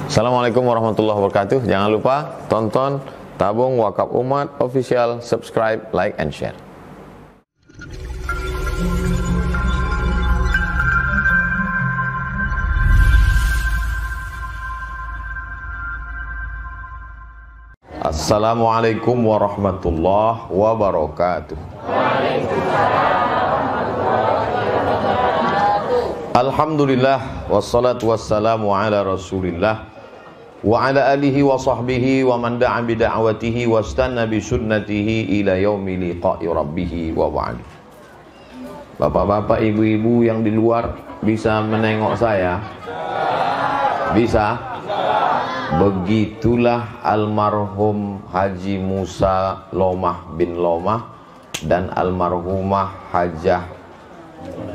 Assalamualaikum warahmatullahi wabarakatuh. Jangan lupa tonton Tabung Wakaf Umat Official, subscribe, like, and share. Assalamualaikum warahmatullahi wabarakatuh. Alhamdulillah, wassalatu wassalamu ala rasulillah wa ala alihi wa sahbihi wa man da'a bida'watihi wa istanna bi sunnatihi ila yaumi liqa'i rabbih wa ba'd. Bapak-bapak, ibu-ibu yang di luar bisa menengok saya? Bisa? Begitulah almarhum Haji Musa Lomah bin Lomah dan almarhumah Hajah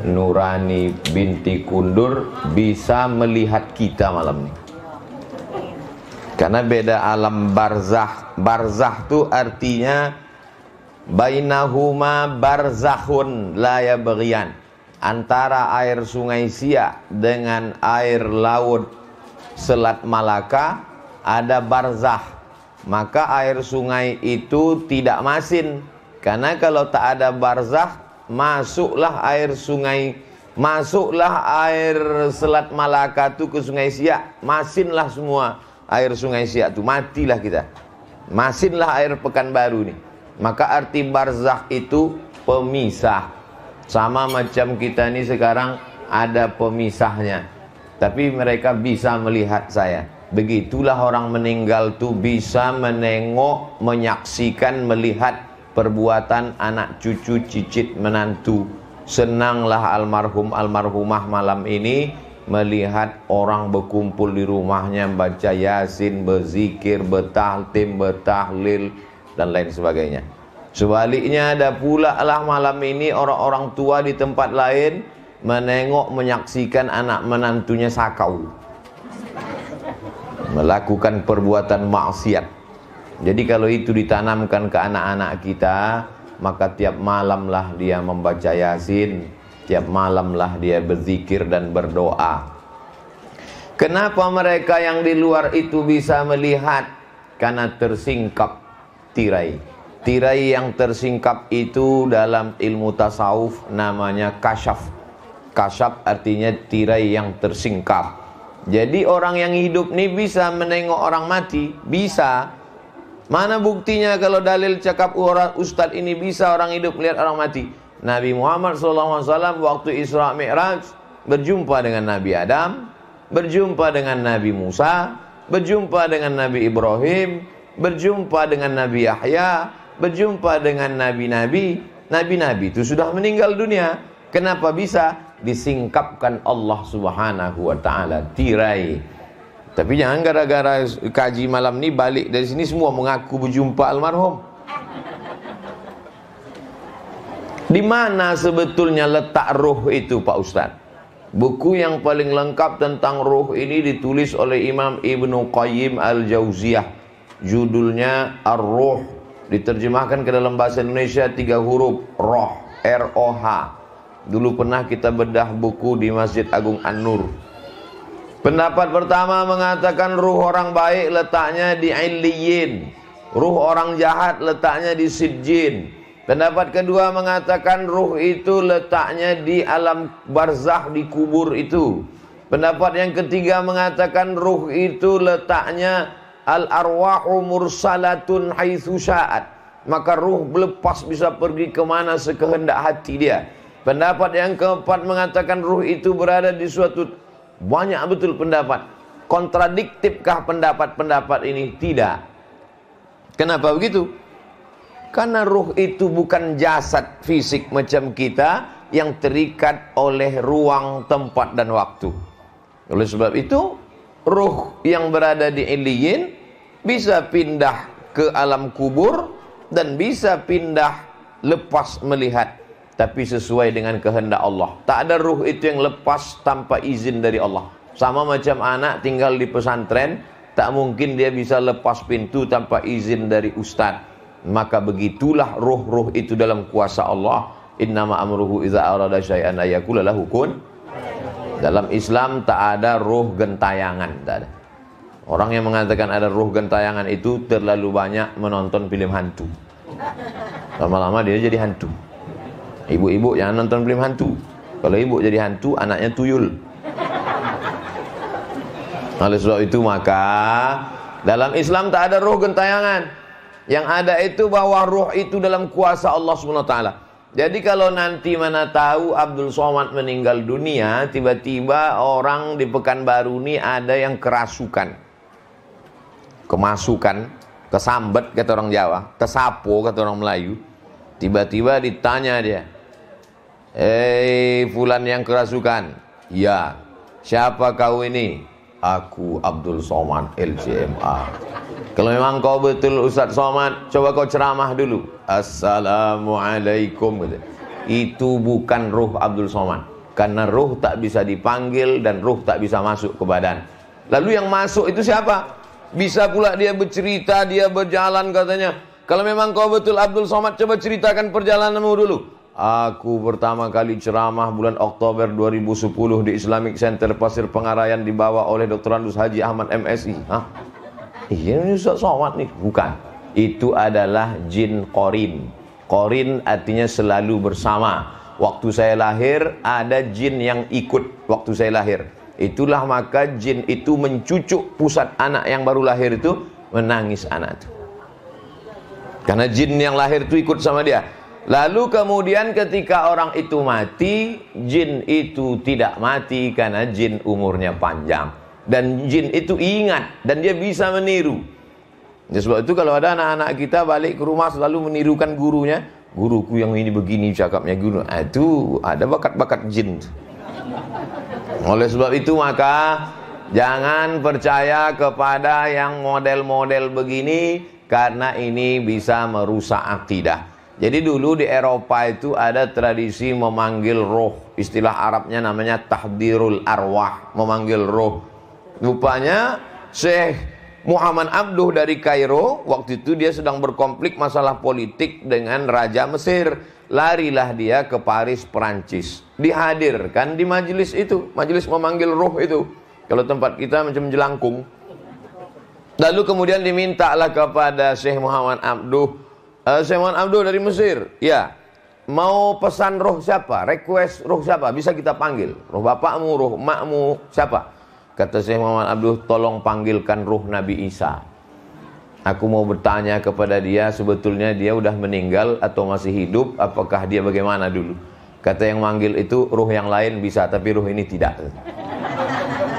Nurani binti Kundur bisa melihat kita malam ini. Karena beda alam barzah. Barzah itu artinya bainahuma barzakhun la yabghiyan. Antara air sungai Siak dengan air laut Selat Malaka ada barzah. Maka air sungai itu tidak masin. Karena kalau tak ada barzah, masuklah air sungai, masuklah air Selat Malaka itu ke sungai Siak, masinlah semua air sungai Siak itu, matilah kita. Masinlah air Pekanbaru nih. Maka arti barzakh itu pemisah. Sama macam kita ini sekarang ada pemisahnya. Tapi mereka bisa melihat saya. Begitulah orang meninggal tuh bisa menengok, menyaksikan, melihat perbuatan anak cucu, cicit, menantu. Senanglah almarhum almarhumah malam ini melihat orang berkumpul di rumahnya baca Yasin, berzikir, bertahtim, bertahlil dan lain sebagainya. Sebaliknya ada pula lah malam ini orang-orang tua di tempat lain menengok, menyaksikan anak menantunya sakau, melakukan perbuatan maksiat. Jadi kalau itu ditanamkan ke anak-anak kita, maka tiap malamlah dia membaca Yasin, tiap malamlah dia berzikir dan berdoa. Kenapa mereka yang di luar itu bisa melihat? Karena tersingkap tirai. Tirai yang tersingkap itu dalam ilmu tasawuf namanya kasyaf. Kasyaf artinya tirai yang tersingkap. Jadi orang yang hidup ini bisa menengok orang mati, bisa. Mana buktinya kalau dalil cakap orang ustadz ini bisa orang hidup melihat orang mati? Nabi Muhammad SAW waktu Isra Mi'raj berjumpa dengan Nabi Adam, berjumpa dengan Nabi Musa, berjumpa dengan Nabi Ibrahim, berjumpa dengan Nabi Yahya, berjumpa dengan nabi-nabi. Nabi-nabi itu sudah meninggal dunia. Kenapa bisa? Disingkapkan Allah Subhanahu wa ta'ala tirai. Tapi jangan gara-gara kaji malam ni balik dari sini semua mengaku berjumpa almarhum. Di mana sebetulnya letak ruh itu, Pak Ustaz? Buku yang paling lengkap tentang ruh ini ditulis oleh Imam Ibnu Qayyim Al-Jauziyah. Judulnya Ar-Ruh. Diterjemahkan ke dalam bahasa Indonesia 3 huruf, Roh, R-O-H. Dulu pernah kita bedah buku di Masjid Agung An-Nur. Pendapat pertama mengatakan ruh orang baik letaknya di Illiyin, ruh orang jahat letaknya di Sijjin. Pendapat kedua mengatakan ruh itu letaknya di alam barzakh, di kubur itu. Pendapat yang ketiga mengatakan ruh itu letaknya al-arwahu mursalatun haitsu sya'at. Maka ruh lepas bisa pergi kemana sekehendak hati dia. Pendapat yang keempat mengatakan ruh itu berada di suatu, banyak betul pendapat. Kontradiktifkah pendapat-pendapat ini? Tidak. Kenapa begitu? Karena ruh itu bukan jasad fisik macam kita yang terikat oleh ruang, tempat dan waktu. Oleh sebab itu, ruh yang berada di Illiyin bisa pindah ke alam kubur dan bisa pindah lepas melihat. Tapi sesuai dengan kehendak Allah. Tak ada ruh itu yang lepas tanpa izin dari Allah. Sama macam anak tinggal di pesantren, tak mungkin dia bisa lepas pintu tanpa izin dari ustaz. Maka begitulah ruh-ruh itu dalam kuasa Allah. Innama amruhu idza arada syai'an ayaqula lahu kun. Dalam Islam tak ada ruh gentayangan, tak ada. Orang yang mengatakan ada ruh gentayangan itu terlalu banyak menonton film hantu. Lama-lama dia jadi hantu. Ibu-ibu jangan nonton film hantu. Kalau ibu jadi hantu, anaknya tuyul. Oleh sebab itu maka dalam Islam tak ada ruh gentayangan. Yang ada itu bahwa ruh itu dalam kuasa Allah SWT. Jadi kalau nanti mana tahu Abdul Somad meninggal dunia, tiba-tiba orang di Pekanbaru ini ada yang kerasukan, kemasukan, kesambet kata orang Jawa, kesapo kata orang Melayu. Tiba-tiba ditanya dia, fulan yang kerasukan. Ya, siapa kau ini? Aku Abdul Somad LCMA. Kalau memang kau betul Ustaz Somad, coba kau ceramah dulu. Assalamualaikum. Itu bukan ruh Abdul Somad. Karena ruh tak bisa dipanggil dan ruh tak bisa masuk ke badan. Lalu yang masuk itu siapa? Bisa pula dia bercerita, dia berjalan katanya. Kalau memang kau betul Abdul Somad, coba ceritakan perjalananmu dulu. Aku pertama kali ceramah bulan Oktober 2010 di Islamic Center Pasir Pengarayan dibawa oleh Dr. Andus Haji Ahmad MSI. Hah? Iya ini Ustaz Somad nih. Bukan. Itu adalah jin Qorin. Qorin artinya selalu bersama. Waktu saya lahir ada jin yang ikut waktu saya lahir. Itulah maka jin itu mencucuk pusat anak yang baru lahir itu, menangis anak itu. Karena jin yang lahir itu ikut sama dia. Lalu kemudian ketika orang itu mati, jin itu tidak mati karena jin umurnya panjang. Dan jin itu ingat dan dia bisa meniru. Ya, sebab itu kalau ada anak-anak kita balik ke rumah selalu menirukan gurunya. Guruku yang ini begini cakapnya guru. Itu ada bakat-bakat jin. Oleh sebab itu maka jangan percaya kepada yang model-model begini, karena ini bisa merusak akidah. Jadi dulu di Eropa itu ada tradisi memanggil roh. Istilah Arabnya namanya tahdirul arwah, memanggil roh. Rupanya Syekh Muhammad Abduh dari Kairo, waktu itu dia sedang berkonflik masalah politik dengan Raja Mesir. Larilah dia ke Paris, Perancis. Dihadirkan di majelis itu, majelis memanggil roh itu. Kalau tempat kita macam jelangkung. Lalu kemudian dimintalah kepada Syekh Muhammad Abduh, Syekh Muhammad Abduh dari Mesir, ya, mau pesan roh siapa? Request roh siapa? Bisa kita panggil. Roh bapakmu, roh emakmu, siapa? Kata Syekh Muhammad Abduh, tolong panggilkan roh Nabi Isa. Aku mau bertanya kepada dia, sebetulnya dia udah meninggal atau masih hidup? Apakah dia bagaimana dulu? Kata yang manggil itu, roh yang lain bisa, tapi roh ini tidak.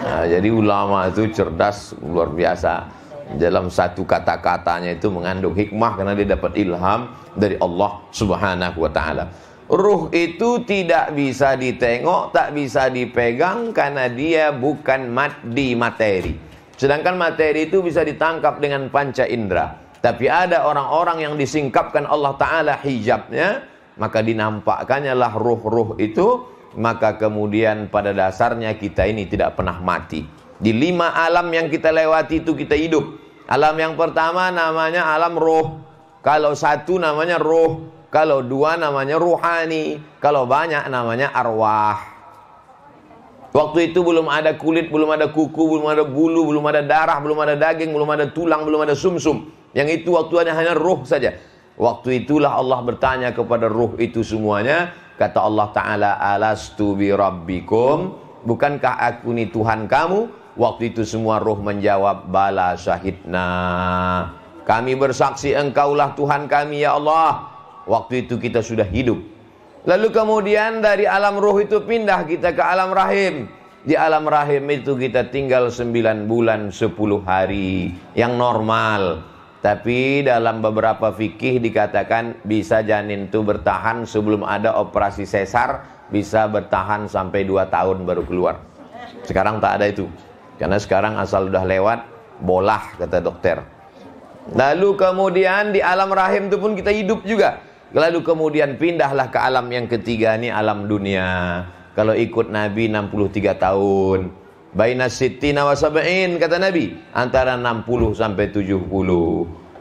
Nah, jadi ulama itu cerdas luar biasa. Dalam satu kata-katanya itu mengandung hikmah karena dia dapat ilham dari Allah Subhanahu wa taala. Ruh itu tidak bisa ditengok, tak bisa dipegang karena dia bukan maddi materi. Sedangkan materi itu bisa ditangkap dengan panca indera. Tapi ada orang-orang yang disingkapkan Allah taala hijabnya, maka dinampakkannya lah ruh-ruh itu, maka kemudian pada dasarnya kita ini tidak pernah mati. Di 5 alam yang kita lewati itu kita hidup. Alam yang pertama namanya alam roh. Kalau 1 namanya roh. Kalau 2 namanya ruhani. Kalau banyak namanya arwah. Waktu itu belum ada kulit, belum ada kuku, belum ada bulu, belum ada darah, belum ada daging, belum ada tulang, belum ada sumsum. Yang itu waktu hanya roh saja. Waktu itulah Allah bertanya kepada roh itu semuanya. Kata Allah Ta'ala, alastu bi rabbikum, bukankah aku ini Tuhan kamu? Waktu itu semua roh menjawab, bala syahidna, kami bersaksi engkaulah Tuhan kami ya Allah. Waktu itu kita sudah hidup. Lalu kemudian dari alam roh itu pindah kita ke alam rahim. Di alam rahim itu kita tinggal 9 bulan 10 hari yang normal. Tapi dalam beberapa fikih dikatakan bisa janin itu bertahan sebelum ada operasi sesar, bisa bertahan sampai 2 tahun baru keluar. Sekarang tak ada itu. Karena sekarang asal udah lewat, bolah kata dokter. Lalu kemudian di alam rahim itu pun kita hidup juga. Lalu kemudian pindahlah ke alam yang ketiga, ini alam dunia. Kalau ikut Nabi 63 tahun. Baina sittina wa sab'in kata Nabi, antara 60 sampai 70.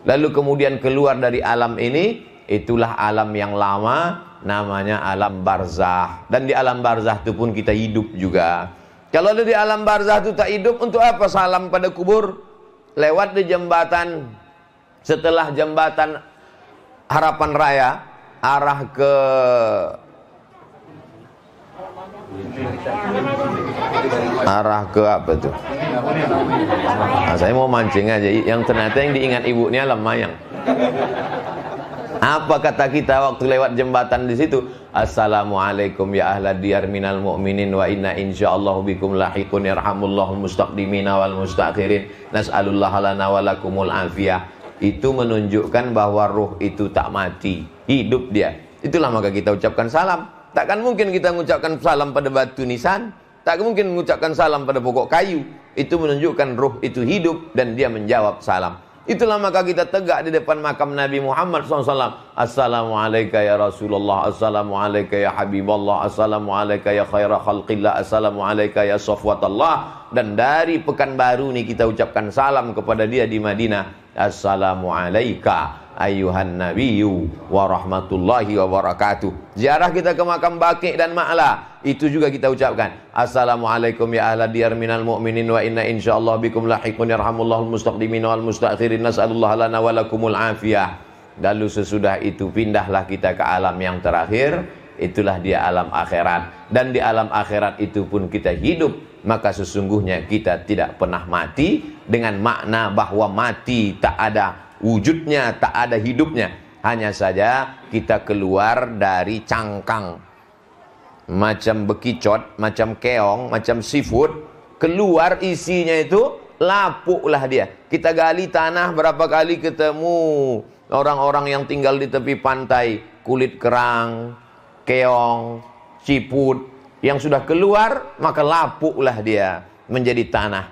Lalu kemudian keluar dari alam ini, itulah alam yang lama, namanya alam barzah. Dan di alam barzah itu pun kita hidup juga. Kalau ada di alam barzah itu tak hidup, untuk apa salam pada kubur? lewat di jembatan, setelah jembatan Harapan Raya, arah ke apa tuh? Nah, saya mau mancing aja. Yang ternyata yang diingat ibunya Lemayang. Apa kata kita waktu lewat jembatan di situ? Assalamualaikum ya ahla diyar minal mu'minin wa inna insyaallah bikum lahiqun yarhamullahul mustaqdimina wal mustakhirin nas'alullah lana wa lakumul afiyah. Itu menunjukkan bahwa ruh itu tak mati, hidup dia. Itulah maka kita ucapkan salam. Takkan mungkin kita mengucapkan salam pada batu nisan, tak mungkin mengucapkan salam pada pokok kayu. Itu menunjukkan ruh itu hidup dan dia menjawab salam. Itulah maka kita tegak di depan makam Nabi Muhammad SAW. Assalamualaikum ya Rasulullah, Assalamualaikum ya Habiballah, Assalamualaikum ya khaira khalqillah, Assalamualaikum ya safwatallah. Dan dari Pekanbaru nih kita ucapkan salam kepada dia di Madinah. Assalamualaikum ayuhan nabiyyu wa rahmatullahi wa barakatuh. Ziarah kita ke makam Baqi' dan Ma'la, itu juga kita ucapkan Assalamualaikum ya ahla diyar minal mu'minin wa inna insyaallah bikum lahiqun yarhamullahul mustaqdimin wal mustakhirin nas'alullah lana wa lakumul afiyah. Lalu sesudah itu pindahlah kita ke alam yang terakhir, itulah dia alam akhirat. Dan di alam akhirat itu pun kita hidup, maka sesungguhnya kita tidak pernah mati, dengan makna bahwa mati tak ada wujudnya, tak ada hidupnya. Hanya saja kita keluar dari cangkang, macam bekicot, macam keong, macam seafood. Keluar isinya itu lapuklah dia. Kita gali tanah, berapa kali ketemu orang-orang yang tinggal di tepi pantai, kulit kerang, keong, siput, yang sudah keluar maka lapuklah dia menjadi tanah.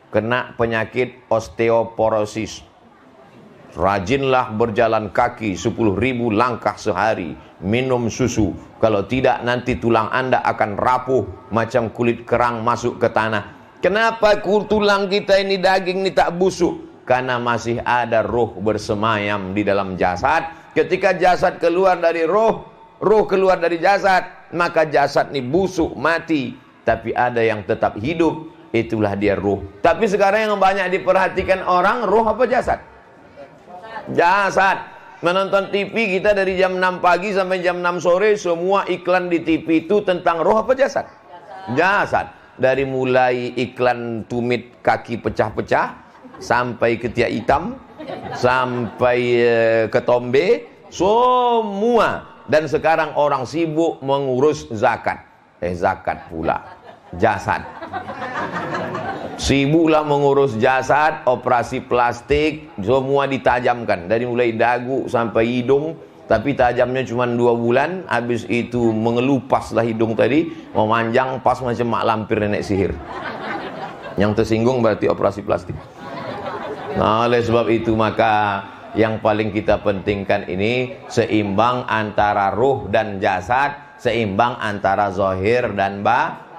Kena penyakit osteoporosis. Rajinlah berjalan kaki 10.000 langkah sehari, minum susu. Kalau tidak nanti tulang Anda akan rapuh macam kulit kerang masuk ke tanah. Kenapa tulang kita ini, daging ini tak busuk? Karena masih ada roh bersemayam di dalam jasad. Ketika jasad keluar dari roh, roh keluar dari jasad, maka jasad ini busuk, mati. Tapi ada yang tetap hidup, itulah dia roh. Tapi sekarang yang banyak diperhatikan orang, roh apa jasad? Jasad. Menonton TV kita dari jam 6 pagi sampai jam 6 sore, semua iklan di TV itu tentang roh apa jasad? Jasad. Dari mulai iklan tumit kaki pecah-pecah, sampai ketiak hitam, sampai ketombe, semua. Dan sekarang orang sibuk mengurus zakat. Zakat pula jasad. Sibuklah mengurus jasad, operasi plastik, semua ditajamkan dari mulai dagu sampai hidung, tapi tajamnya cuma 2 bulan, habis itu mengelupaslah hidung tadi, memanjang pas macam mak lampir nenek sihir. Yang tersinggung berarti operasi plastik. Nah, oleh sebab itu maka yang paling kita pentingkan ini seimbang antara ruh dan jasad, seimbang antara zahir dan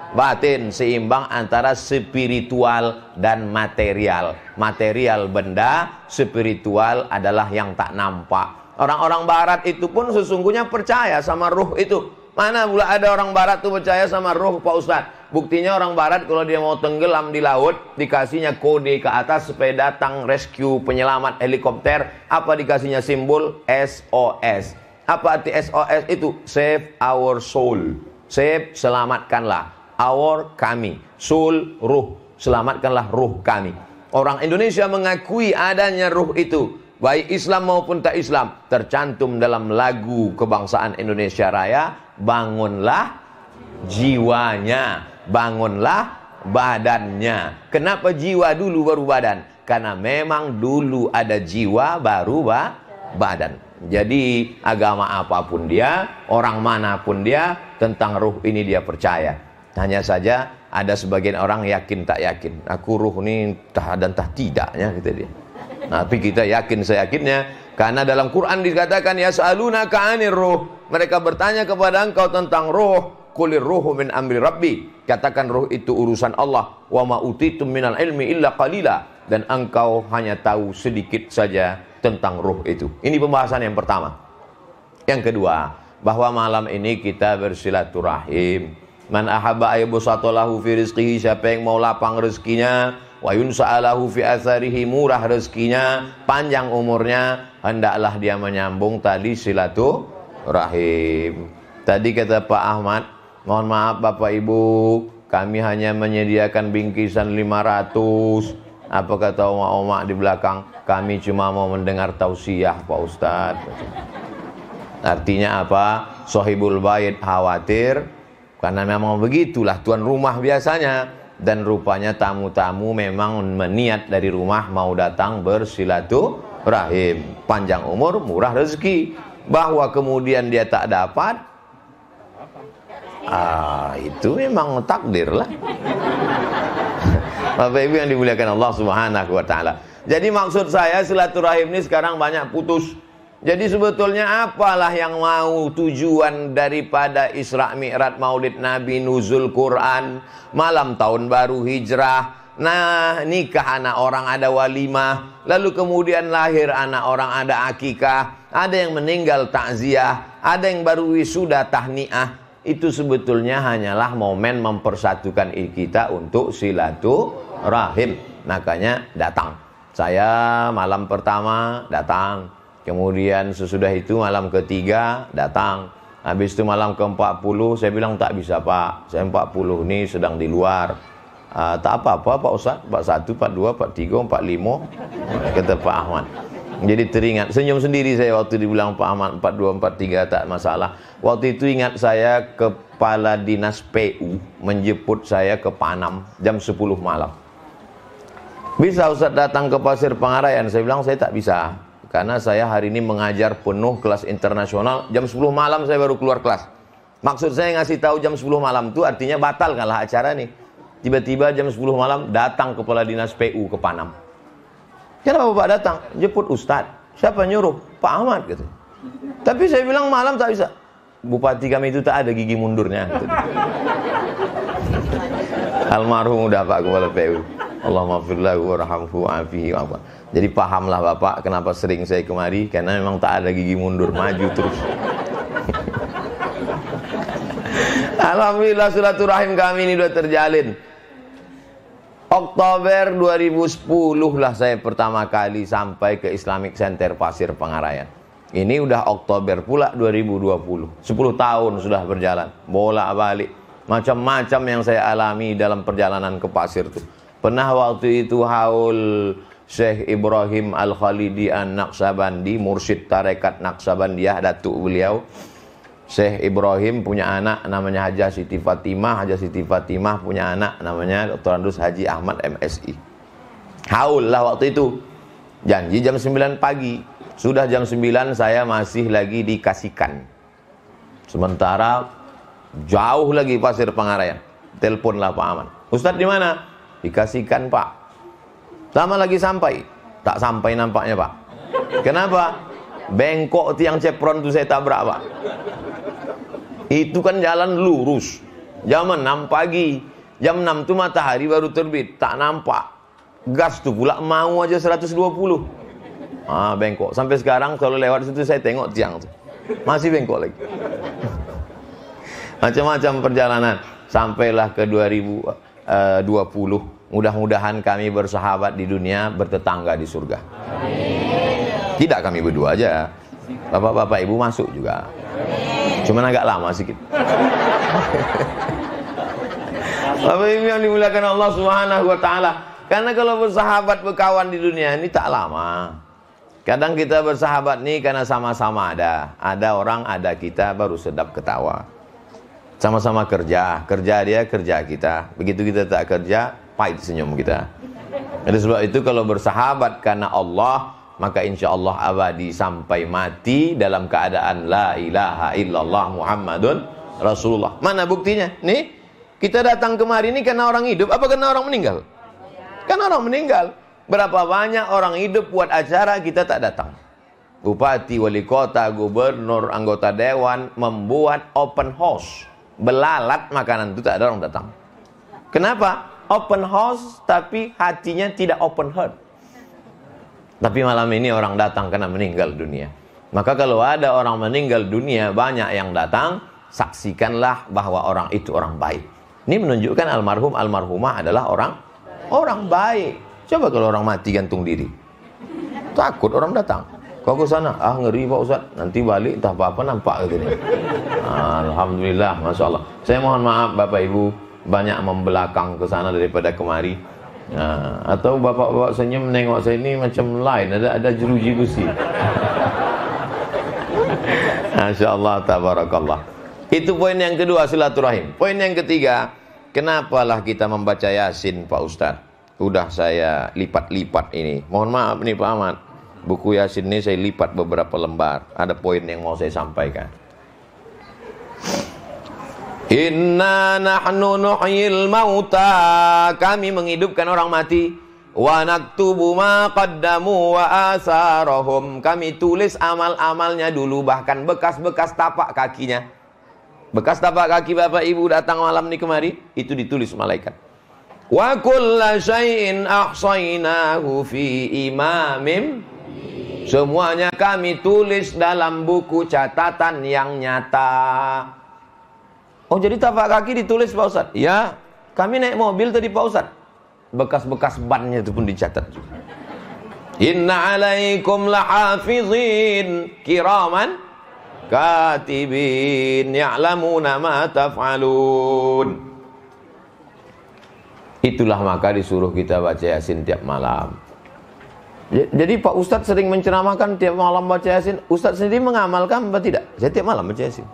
batin, seimbang antara spiritual dan material. Material benda, spiritual adalah yang tak nampak. Orang-orang barat itu pun sesungguhnya percaya sama ruh itu. Mana pula ada orang barat tuh percaya sama ruh, Pak Ustadz? Buktinya orang barat kalau dia mau tenggelam di laut, dikasihnya kode ke atas supaya datang rescue penyelamat helikopter. Apa dikasihnya simbol? SOS. Apa arti SOS itu? Save our soul. Save, selamatkanlah. Our, kami. Soul, ruh. Selamatkanlah ruh kami. Orang Indonesia mengakui adanya ruh itu, baik Islam maupun tak Islam. Tercantum dalam lagu kebangsaan Indonesia Raya. Bangunlah jiwanya, bangunlah badannya. Kenapa jiwa dulu baru badan? Karena memang dulu ada jiwa baru badan. Jadi agama apapun dia, orang manapun dia, tentang ruh ini dia percaya. Hanya saja ada sebagian orang yakin tak yakin. Aku ruh ini tah dan tah tidaknya, kata dia. Tapi kita yakin seyakinnya, karena dalam Quran dikatakan yas'alunaka 'anir ruh. Mereka bertanya kepada engkau tentang ruh. Qulir ruhu min amri rabbi. Katakan ruh itu urusan Allah. Wa ma utitum minal ilmi illa qalila. Dan engkau hanya tahu sedikit saja tentang ruh itu. Ini pembahasan yang pertama. Yang kedua, bahwa malam ini kita bersilaturahim. Man ahabba ayyubsatalahu fi rizqihi, siapa yang mau lapang rezekinya, wa yunsa'alahu fi atharihi, murah rezekinya, panjang umurnya, hendaklah dia menyambung tali silaturahim. Tadi kata Pak Ahmad, mohon maaf Bapak Ibu, kami hanya menyediakan bingkisan 500. Apa kata oma-oma di belakang? Kami cuma mau mendengar tausiah Pak Ustadz. Artinya apa? Sohibul bait khawatir, karena memang begitulah tuan rumah biasanya. Dan rupanya tamu-tamu memang meniat dari rumah mau datang bersilaturahim. Panjang umur, murah rezeki. Bahwa kemudian dia tak dapat, itu memang takdir lah. Bapak Ibu yang dimuliakan Allah Subhanahu wa taala. Jadi maksud saya, silaturahim ini sekarang banyak putus. Jadi sebetulnya apalah yang mau tujuan daripada Isra Mi'raj, Maulid Nabi, nuzul Quran, malam tahun baru hijrah, nah nikah anak orang ada walimah, lalu kemudian lahir anak orang ada akikah, ada yang meninggal takziah, ada yang baru wisuda tahniah. Itu sebetulnya hanyalah momen mempersatukan kita untuk silaturahim. Makanya datang. Saya malam pertama datang. Kemudian sesudah itu malam ketiga datang. Habis itu malam ke-40 saya bilang tak bisa Pak, saya 40 ini sedang di luar. Tak apa-apa Pak Ustaz, 41, 42, 43, 45, kata Pak Ahmad. Jadi teringat, senyum sendiri saya waktu dibilang Pak Ahmad 42, 43 tak masalah. Waktu itu ingat saya kepala dinas PU menjemput saya ke Panam jam 10 malam. Bisa Ustaz datang ke Pasir Pengarayan? Saya bilang saya tak bisa. Karena saya hari ini mengajar penuh kelas internasional, jam 10 malam saya baru keluar kelas. Maksud saya ngasih tahu jam 10 malam itu artinya batalkanlah acara nih. Tiba-tiba jam 10 malam datang kepala dinas PU ke Panam. Kenapa Bapak datang? Jemput Ustadz. Siapa nyuruh? Pak Ahmad gitu. Tapi saya bilang malam tak bisa. Bupati kami itu tak ada gigi mundurnya gitu. Almarhum udah Pak kepala PU. Allahumma firlahu warhamhu afihi wa. Jadi pahamlah Bapak kenapa sering saya kemari, karena memang tak ada gigi mundur, maju terus. Alhamdulillah silaturahim kami ini sudah terjalin. Oktober 2010 lah saya pertama kali sampai ke Islamic Center Pasir Pengarayan. Ini udah Oktober pula 2020. 10 tahun sudah berjalan, bolak-balik. Macam-macam yang saya alami dalam perjalanan ke pasir itu. Pernah waktu itu haul Syekh Ibrahim Al-Khalidi An-Naqsabandi, mursyid tarekat Naqsabandiyah, datuk beliau. Syekh Ibrahim punya anak namanya Hajah Siti Fatimah. Hajah Siti Fatimah punya anak namanya Dr. Andus Haji Ahmad MSI. Haul lah waktu itu. Janji jam 9 pagi. Sudah jam 9 saya masih lagi dikasihkan. Sementara jauh lagi Pasir Pengarayan. Teleponlah Pak Aman. Ustadz di mana? Dikasihkan Pak. Lama lagi sampai. Tak sampai nampaknya Pak. Kenapa? Bengkok tiang cepron itu saya tabrak Pak. Itu kan jalan lurus. Jam 6 pagi. Jam 6 itu matahari baru terbit. Tak nampak. Gas tuh pula mau aja 120. Bengkok. Sampai sekarang kalau lewat situ saya tengok tiang tuh. Masih bengkok lagi. Macam-macam perjalanan. Sampailah ke 2020. Mudah-mudahan kami bersahabat di dunia, bertetangga di surga. Tidak kami berdua aja. Bapak-bapak ibu masuk juga. Cuman agak lama sedikit. Bapak ibu yang dimuliakan Allah Subhanahu wa taala. Karena kalau bersahabat berkawan di dunia ini tak lama. Kadang kita bersahabat nih karena sama-sama ada. Ada orang, ada kita, baru sedap ketawa. Sama-sama kerja, kerja dia, kerja kita. Begitu kita tak kerja, pahit senyum kita. Oleh sebab itu kalau bersahabat karena Allah, maka insya Allah abadi sampai mati dalam keadaan la ilaha illallah Muhammadun Rasulullah. Mana buktinya? Nih, kita datang kemari ini karena orang hidup, apa karena orang meninggal? Karena orang meninggal. Berapa banyak orang hidup buat acara kita tak datang. Bupati, wali kota, gubernur, anggota dewan membuat open house. Belalat makanan itu tak ada orang datang. Kenapa? Open house tapi hatinya tidak open heart. Tapi malam ini orang datang karena meninggal dunia. Maka kalau ada orang meninggal dunia banyak yang datang, saksikanlah bahwa orang itu orang baik. Ini menunjukkan almarhum almarhumah adalah orang Orang baik. Coba kalau orang mati gantung diri. Takut orang datang. Kau ke sana, ngeri Pak Ustaz. Nanti balik entah apa-apa nampak gitu. Alhamdulillah, Masya Allah. Saya mohon maaf Bapak Ibu, banyak membelakang ke sana daripada kemari. Atau bapak-bapak senyum menengok saya ini macam lain, ada jeruji besi. Masya Allah, tabarakallah. Itu poin yang kedua, silaturahim. Poin yang ketiga, kenapalah kita membaca Yasin Pak Ustadz? Udah saya lipat-lipat ini. Mohon maaf nih Pak Ahmad, buku Yasin ini saya lipat beberapa lembar. Ada poin yang mau saya sampaikan. Inna nahnu nuhyil mauta, kami menghidupkan orang mati. Wa naktubu ma qaddamu wa asarahum, kami tulis amal-amalnya dulu, bahkan bekas-bekas tapak kakinya. Bekas tapak kaki Bapak Ibu datang malam ini kemari, itu ditulis malaikat. Wa kulla syai'in ahsaynahu fi imamim, semuanya kami tulis dalam buku catatan yang nyata. Oh, jadi tapak kaki ditulis Pak Ustadz? Ya, kami naik mobil tadi Pak Ustadz, bekas-bekas bannya itu pun dicatat. Inna alaikum lahafizin kiraman katibin ya'lamuna ma taf'alun. Itulah maka disuruh kita baca Yasin tiap malam. Jadi Pak Ustadz sering menceramahkan tiap malam baca Yasin. Ustadz sendiri mengamalkan apa tidak? Saya tiap malam baca Yasin.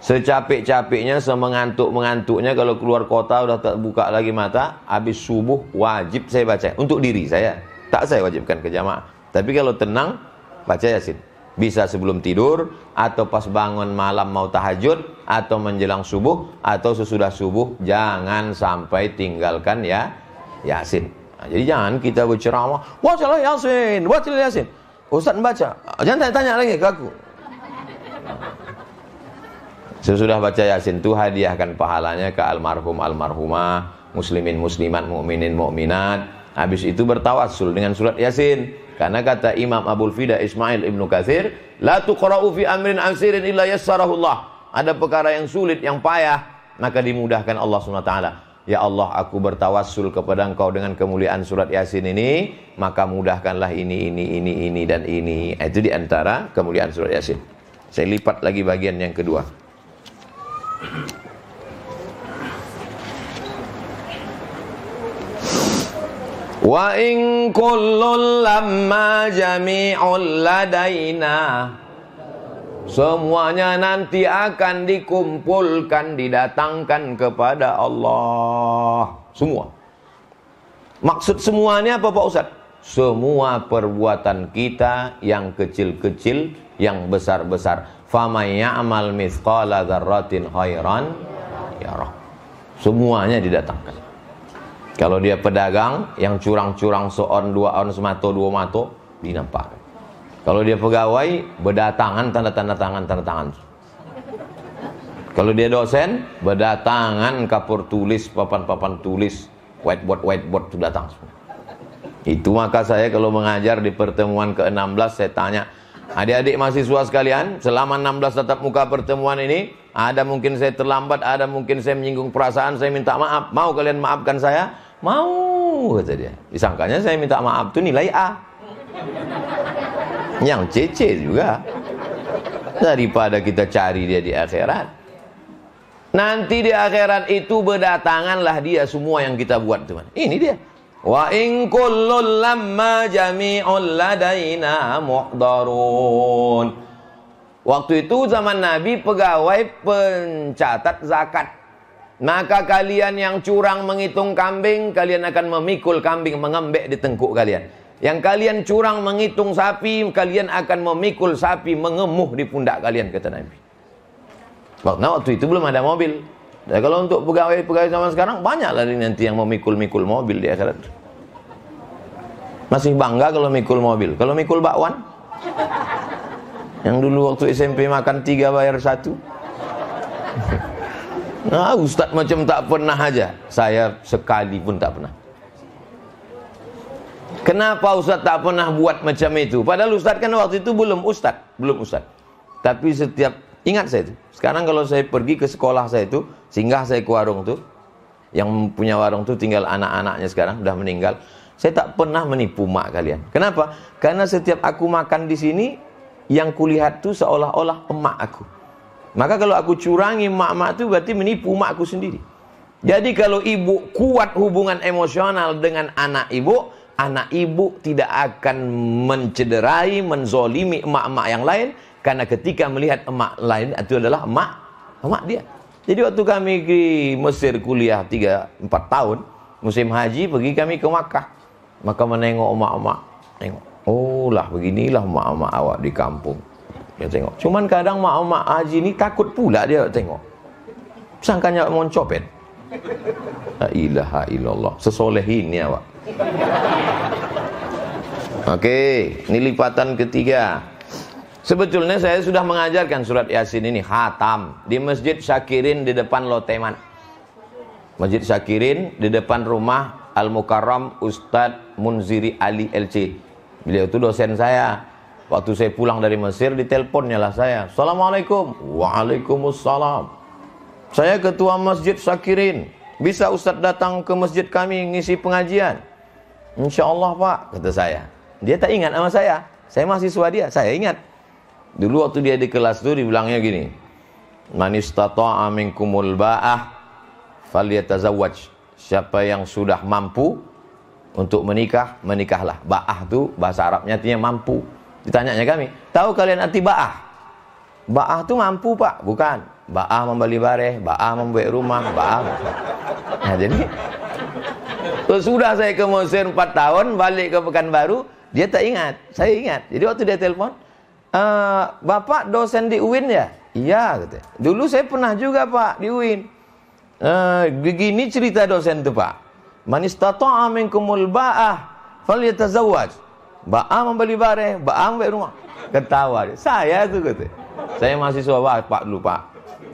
Secapek-capeknya, semengantuk-mengantuknya, kalau keluar kota udah tak buka lagi mata, habis subuh wajib saya baca. Untuk diri saya, tak saya wajibkan ke jamaah. Tapi kalau tenang, baca Yasin. Bisa sebelum tidur, atau pas bangun malam mau tahajud, atau menjelang subuh, atau sesudah subuh. Jangan sampai tinggalkan ya Yasin. Nah, jadi jangan kita berceramah, bacalah Yasin, bacalah Yasin. Ustaz baca, jangan tanya lagi ke aku. Sesudah baca Yasin itu hadiahkan pahalanya ke almarhum almarhumah, muslimin muslimat, mukminin mukminat. Habis itu bertawassul dengan surat Yasin. Karena kata Imam Abul Fida Ismail Ibnu Katsir, la tuqra'u fi amrin asirin illa yassarahullah. Ada perkara yang sulit, yang payah, maka dimudahkan Allah SWT. Ya Allah, aku bertawassul kepada Engkau dengan kemuliaan surat Yasin ini, maka mudahkanlah ini dan ini. Itu diantara kemuliaan surat Yasin. Saya lipat lagi bagian yang kedua. Wa in kullun lamma jami'ul ladaina, semuanya nanti akan dikumpulkan, didatangkan kepada Allah. Semua. Maksud semuanya apa Pak Ustaz? Semua perbuatan kita, yang kecil-kecil, yang besar-besar. Faman ya'mal mithqala dzarratin khairan yarah. Semuanya didatangkan. Kalau dia pedagang yang curang-curang seon, 2 on, semato, 2 mato, dinampakkan. Kalau dia pegawai, berdatangan tanda-tanda tangan, tanda tangan. Kalau dia dosen, berdatangan kapur tulis, papan-papan tulis, whiteboard itu datang semua. Itu maka saya kalau mengajar di pertemuan ke-16, saya tanya, adik-adik mahasiswa sekalian, selama 16 tatap muka pertemuan ini, ada mungkin saya terlambat, ada mungkin saya menyinggung perasaan, saya minta maaf. Mau kalian maafkan saya? Mau, kata dia. Disangkanya saya minta maaf itu nilai A. Yang CC juga. Daripada kita cari dia di akhirat. Nanti di akhirat itu berdatanganlah dia semua yang kita buat, teman. Ini dia. Wa in kullun lamma jami'ul ladaina muhdarun. Waktu itu zaman Nabi pegawai pencatat zakat. Maka kalian yang curang menghitung kambing, kalian akan memikul kambing mengembek di tengkuk kalian. Yang kalian curang menghitung sapi, kalian akan memikul sapi mengemuh di pundak kalian, kata Nabi. Waktu itu belum ada mobil. Dan kalau untuk pegawai-pegawai zaman sekarang, banyaklah nanti yang memikul-mikul mobil di akhirat. Masih bangga kalau mikul mobil. Kalau mikul bakwan, yang dulu waktu SMP makan 3 bayar 1. Nah, Ustadz macam tak pernah aja. Saya sekali pun tak pernah. Kenapa Ustadz tak pernah buat macam itu? Padahal Ustadz kan waktu itu belum Ustadz. Tapi setiap, ingat saya itu, sekarang kalau saya pergi ke sekolah saya itu, singgah saya ke warung tuh, Yang punya warung tuh tinggal anak-anaknya sekarang, udah meninggal. Saya tak pernah menipu mak kalian. Kenapa? Karena setiap aku makan di sini, yang kulihat tuh seolah-olah emak aku. Maka kalau aku curangi mak-mak itu berarti menipu makku sendiri. Jadi kalau ibu kuat hubungan emosional dengan anak ibu tidak akan mencederai, menzolimi emak-emak yang lain. Karena ketika melihat emak lain, itu adalah emak dia. Jadi waktu kami di Mesir kuliah 3-4 tahun, musim haji pergi kami ke Makkah. Maka menengok emak-emak, tengok, oh lah beginilah emak-emak awak di kampung. Dia tengok. Cuman kadang emak-emak haji ini takut pula dia tengok. Sangkanya mau copet. La ilaha illallah. Sesolehin ni awak. Oke, ini lipatan ketiga. Sebetulnya saya sudah mengajarkan surat Yasin ini khatam di Masjid Syakirin di depan Loteman. Masjid Syakirin di depan rumah Al-Mukarram Ustadz Munziri Ali LC. Beliau itu dosen saya. Waktu saya pulang dari Mesir, diteleponnya lah saya. Assalamualaikum. Waalaikumsalam. Saya ketua Masjid Syakirin. Bisa Ustadz datang ke masjid kami ngisi pengajian? Insya Allah Pak, kata saya. Dia tak ingat sama saya. Saya mahasiswa dia, saya ingat. Dulu waktu dia di kelas itu dibilangnya gini. Man istata'a minkumul ba'ah falyatazawwaj. Siapa yang sudah mampu untuk menikah, menikahlah. Ba'ah itu bahasa Arabnya artinya mampu. Ditanyanya kami, tahu kalian arti ba'ah? Ba'ah itu mampu Pak, bukan. Ba'ah membeli bareh, ba'ah membuat rumah, ba'ah. Nah jadi, sudah saya ke Mesir 4 tahun, balik ke Pekanbaru, dia tak ingat, saya ingat. Jadi waktu dia telepon, Bapak dosen di UIN ya? Iya, katanya. Dulu saya pernah juga Pak di UIN. Begini cerita dosen itu Pak. Man istata'a minkumul ba'ah falyatazawwaj. Ba'ah membeli bareh, ba'ah membeli rumah. Ketawa dia. Saya tuh kata. Saya mahasiswa Pak dulu Pak.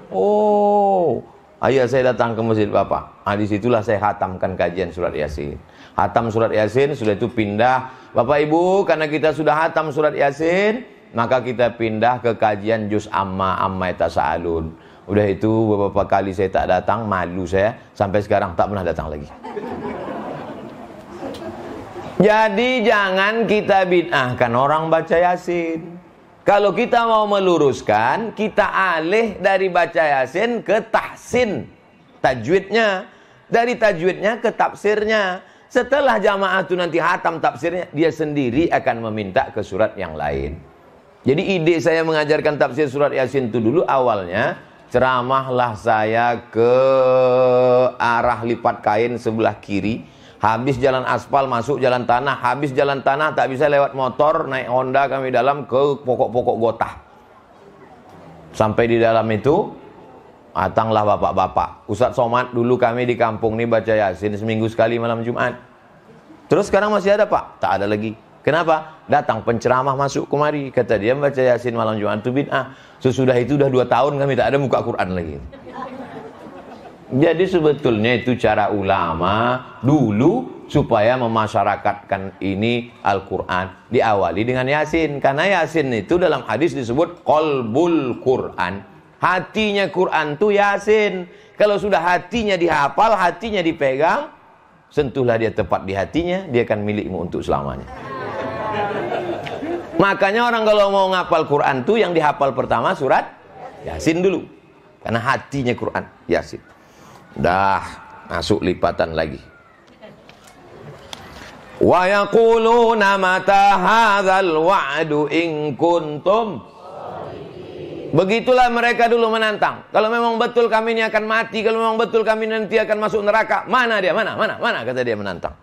Oh, ayah saya datang ke masjid Bapak. Disitulah saya khatamkan kajian surat Yasin. Khatam surat Yasin, sudah itu pindah. Bapak Ibu, karena kita sudah khatam surat Yasin, maka kita pindah ke kajian juz amma yatasaalun. Udah itu beberapa kali saya tak datang, malu saya. Sampai sekarang tak pernah datang lagi. Jadi jangan kita bid'ahkan orang baca Yasin. Kalau kita mau meluruskan, kita alih dari baca Yasin ke tahsin tajwidnya. Dari tajwidnya ke tafsirnya. Setelah jamaah itu nanti hatam tafsirnya, dia sendiri akan meminta ke surat yang lain. Jadi ide saya mengajarkan tafsir surat Yasin itu dulu awalnya, ceramahlah saya ke arah lipat kain sebelah kiri. Habis jalan aspal masuk jalan tanah, habis jalan tanah tak bisa lewat motor, naik Honda kami dalam ke pokok-pokok gotah. Sampai di dalam itu datanglah bapak-bapak. Ustadz Somad dulu kami di kampung ini baca Yasin seminggu sekali malam Jumat. Terus sekarang masih ada Pak? Tak ada lagi. Kenapa? Datang penceramah masuk kemari, kata dia baca Yasin malam Jumat itu bid'ah. Sesudah itu udah 2 tahun kami tak ada muka Quran lagi. Jadi sebetulnya itu cara ulama dulu supaya memasyarakatkan ini Al-Quran. Diawali dengan Yasin. Karena Yasin itu dalam hadis disebut qalbul Quran. Hatinya Quran itu Yasin. Kalau sudah hatinya dihafal, hatinya dipegang, sentuhlah dia tepat di hatinya, dia akan milikmu untuk selamanya. Makanya orang kalau mau ngapal Quran itu yang dihafal pertama surat Yasin dulu. Karena hatinya Quran Yasin. Dah masuk lipatan lagi. Wa yaquluna mata hadzal wa'du in kuntum. Begitulah mereka dulu menantang. Kalau memang betul kami ini akan mati, kalau memang betul kami nanti akan masuk neraka, mana dia? Mana kata dia menantang.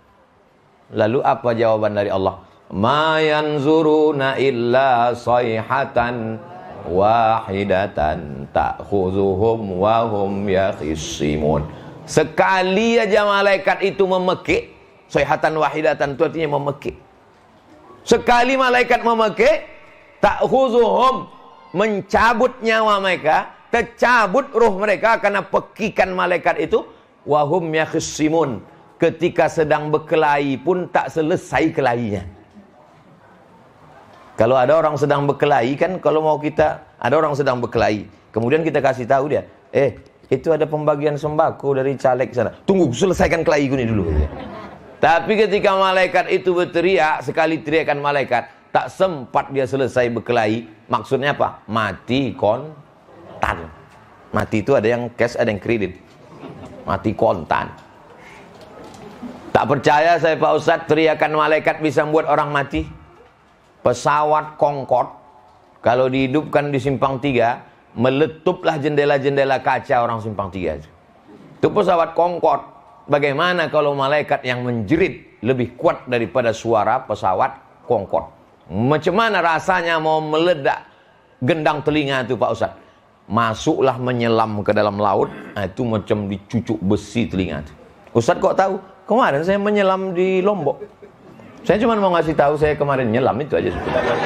Lalu apa jawaban dari Allah? Ma yanzuruna illa sayhatan wahidatan ta'khuzuhum wa hum yakhisimun. Sekali aja malaikat itu memekik, sayhatan wahidatan itu artinya memekik. Sekali malaikat memekik, ta'khuzuhum, mencabut nyawa mereka, tercabut ruh mereka karena pekikan malaikat itu, wa hum yakhisimun. Ketika sedang berkelahi pun tak selesai kelahinya. Kalau ada orang sedang berkelahi kan, kalau mau kita, ada orang sedang berkelahi, kemudian kita kasih tahu dia, itu ada pembagian sembako dari caleg sana. Tunggu, selesaikan kelahi ini dulu. Tapi ketika malaikat itu berteriak, sekali teriakan malaikat, tak sempat dia selesai berkelahi. Maksudnya apa? Mati kontan. Mati itu ada yang cash, ada yang kredit. Mati kontan. Tak percaya saya Pak Ustadz, teriakan malaikat bisa membuat orang mati? Pesawat Concorde, kalau dihidupkan di Simpang 3, meletuplah jendela-jendela kaca orang Simpang 3 itu. Itu pesawat Concorde. Bagaimana kalau malaikat yang menjerit lebih kuat daripada suara pesawat Concorde? Macam mana rasanya mau meledak gendang telinga itu Pak Ustadz? Masuklah menyelam ke dalam laut, itu macam dicucuk besi telinga itu. Ustadz kok tahu? Kemarin saya menyelam di Lombok. Saya cuma mau ngasih tahu saya kemarin nyelam, itu aja sebenarnya.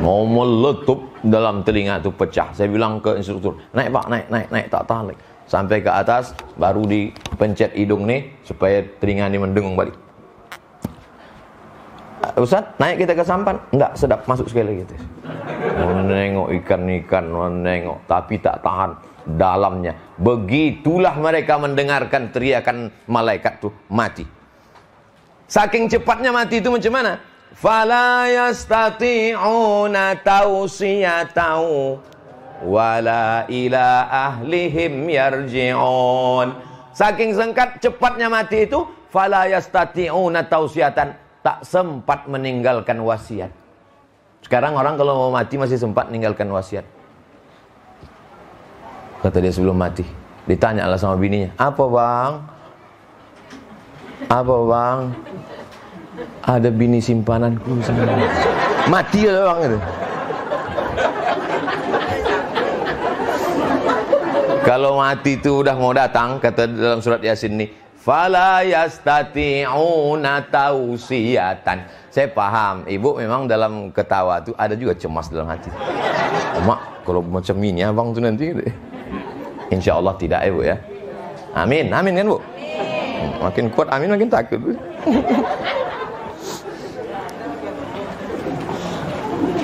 Mau meletup dalam telinga itu pecah. Saya bilang ke instruktur, naik Pak, naik, tak tahan. Sampai ke atas, baru dipencet hidung nih, supaya telinga ini mendengung balik. Ustaz, naik kita ke sampan? Enggak, sedap, masuk sekali gitu. Menengok ikan-ikan, menengok, tapi tak tahan dalamnya. Begitulah mereka mendengarkan teriakan malaikat tuh, mati. Saking cepatnya mati itu macam mana? Fala yastati'una tausiyatau wala ila ahlihim yarji'un. Saking singkat cepatnya mati itu, fala yastati'una tausiyatan, tak sempat meninggalkan wasiat. Sekarang orang kalau mau mati masih sempat meninggalkan wasiat. Kata dia sebelum mati, ditanya lah sama bininya, apa bang? Apa bang? Ada bini simpananku sana. Mati lah bang itu. Kalau mati itu udah mau datang, kata dalam surat Yasin nih, fala yastati'una tausiyatan. Saya paham, ibu memang dalam ketawa itu ada juga cemas dalam hati. Mak, kalau macam ini abang tuh nanti, insya Allah tidak ya bu ya. Amin, amin kan bu. Makin kuat amin makin takut.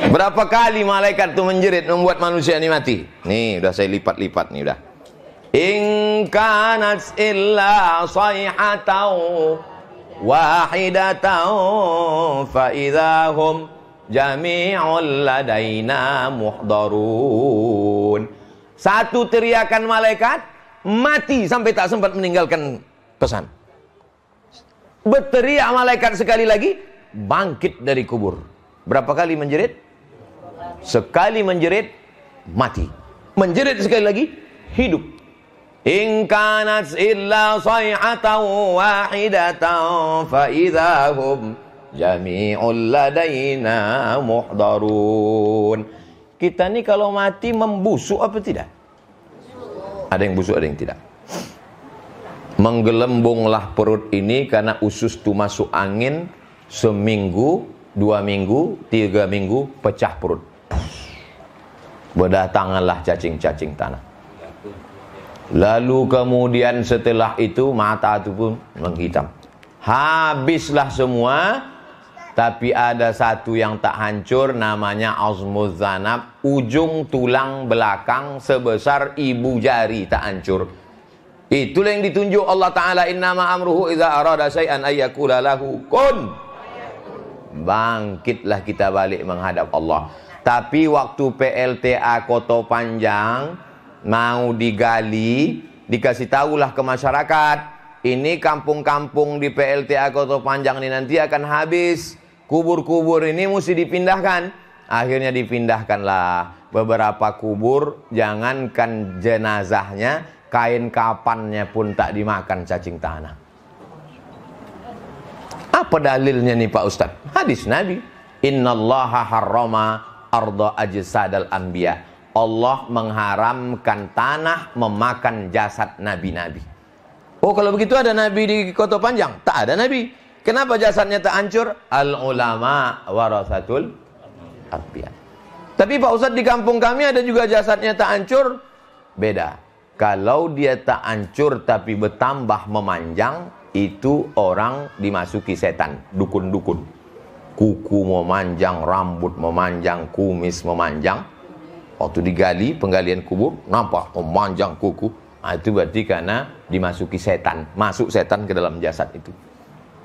Berapa kali malaikat itu menjerit membuat manusia ini mati? Nih, udah saya lipat-lipat nih udah. In kanat illa sayhatau wahidatau fa idahum jami'ul ladaina muhdarun. Satu teriakan malaikat mati sampai tak sempat meninggalkan pesan. Berteriak malaikat sekali lagi, bangkit dari kubur. Berapa kali menjerit? Sekali menjerit, mati. Menjerit sekali lagi, hidup. In kanat illa sayhatan wahidatan fa idahum jami'ul ladaina muhdarun. Kita ni kalau mati membusuk apa tidak? Ada yang busuk, ada yang tidak. Menggelembunglah perut ini karena usus itu masuk angin seminggu, 2 minggu, 3 minggu, pecah perut. Berdatanganlah cacing-cacing tanah. Lalu kemudian setelah itu mata itu pun menghitam. Habislah semua, tapi ada satu yang tak hancur, namanya azmuz zanab, ujung tulang belakang sebesar ibu jari tak hancur. Itulah yang ditunjuk Allah Ta'ala, innama amruhu idza arada syai'an ayyakula lahu kun. Bangkitlah kita balik menghadap Allah. Tapi waktu PLTA Kota Panjang mau digali, dikasih tahulah ke masyarakat, ini kampung-kampung di PLTA Kota Panjang ini nanti akan habis, kubur-kubur ini mesti dipindahkan. Akhirnya dipindahkanlah beberapa kubur, jangankan jenazahnya, kain kapannya pun tak dimakan cacing tanah. Apa dalilnya nih Pak Ustadz? Hadis Nabi, innallaha harrama arda ajsadal anbiya. Allah mengharamkan tanah memakan jasad nabi-nabi. Oh, kalau begitu ada nabi di Kota Panjang? Tak ada nabi. Kenapa jasadnya tak hancur? Al ulama warasatul anbiya. Tapi Pak Ustadz, di kampung kami ada juga jasadnya tak hancur. Beda. Kalau dia tak hancur tapi bertambah memanjang, itu orang dimasuki setan, dukun-dukun. Kuku memanjang, rambut memanjang, kumis memanjang. Waktu digali, penggalian kubur, nampak memanjang kuku. Nah, itu berarti karena dimasuki setan. Masuk setan ke dalam jasad itu.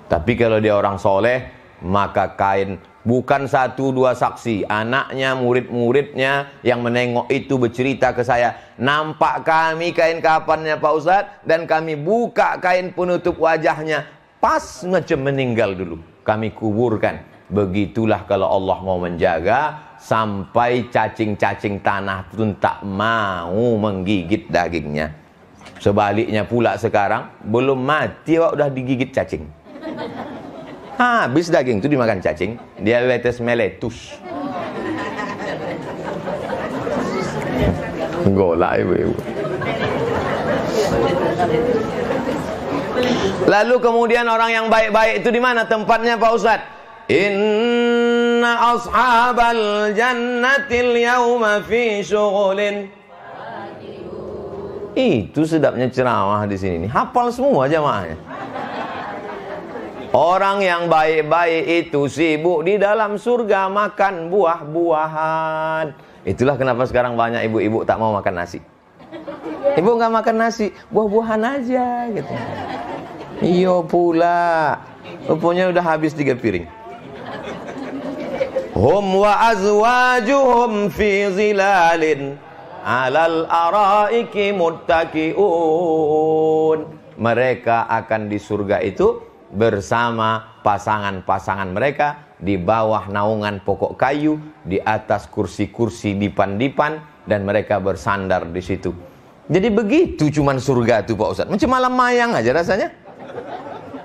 Tapi kalau dia orang soleh, maka kain, bukan satu dua saksi, anaknya, murid-muridnya yang menengok itu bercerita ke saya, nampak kami kain kafannya Pak Ustadz, dan kami buka kain penutup wajahnya, pas macam meninggal dulu, kami kuburkan. Begitulah kalau Allah mau menjaga, sampai cacing-cacing tanah pun tak mau menggigit dagingnya. Sebaliknya pula sekarang, belum mati udah digigit cacing. Habis daging itu dimakan cacing, diabetes mellitus. Golak ibu-ibu. Lalu kemudian orang yang baik-baik itu di mana tempatnya Pak Ustadz? Inna ashabal jannatil yawma fi syughulin. Itu sedapnya ceramah di sini. Hafal semua jamaahnya. Orang yang baik-baik itu sibuk di dalam surga makan buah-buahan. Itulah kenapa sekarang banyak ibu-ibu tak mau makan nasi. Ibu nggak makan nasi, buah-buahan aja gitu. Iyo pula. Rupanya udah habis 3 piring. Hum wa azwajuhum fi zilalin alal araiki muttaqiun. Mereka akan di surga itu bersama pasangan-pasangan mereka di bawah naungan pokok kayu, di atas kursi-kursi dipan-dipan, dan mereka bersandar di situ. Jadi begitu cuman surga itu Pak Ustadz. Macam malam mayang aja rasanya.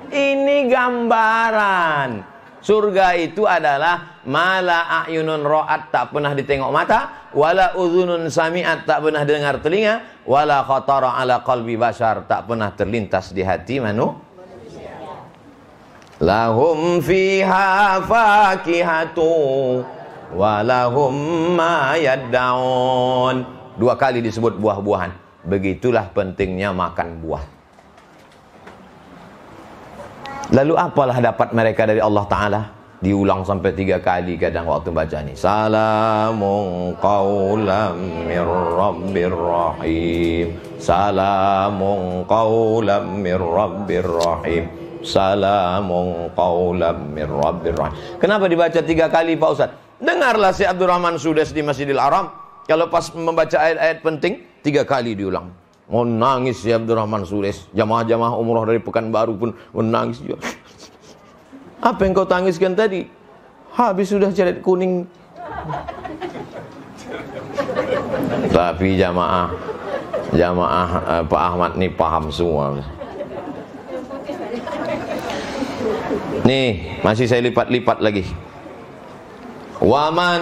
Ini gambaran. Surga itu adalah mala a'yunun ra'at, tak pernah ditengok mata, wala udhunun sami'at, tak pernah dengar telinga, wala khatara ala qalbi bashar, tak pernah terlintas di hati manusia. Lahum fiha fakihatu walahum ma yad'un. 2 kali disebut buah-buahan. Begitulah pentingnya makan buah. Lalu apalah dapat mereka dari Allah Ta'ala? Diulang sampai 3 kali kadang waktu baca ini. Salamun qawlam mir rabbir rahim. Salamun qawlam mir rabbir rahim. Salamun qawlam mir rabbir rahim. Kenapa dibaca 3 kali Pak Ustadz? Dengarlah si Abdurrahman Sudes di Masjidil Haram. Kalau pas membaca ayat-ayat penting, 3 kali diulang. Mau nangis ya Abdurrahman Sudes. Jamaah-jamaah umrah dari Pekanbaru pun menangis juga. Apa yang kau tangiskan tadi? Habis sudah cadet kuning. Tapi jamaah Pak Ahmad nih paham semua. Nih, masih saya lipat-lipat lagi. Wa man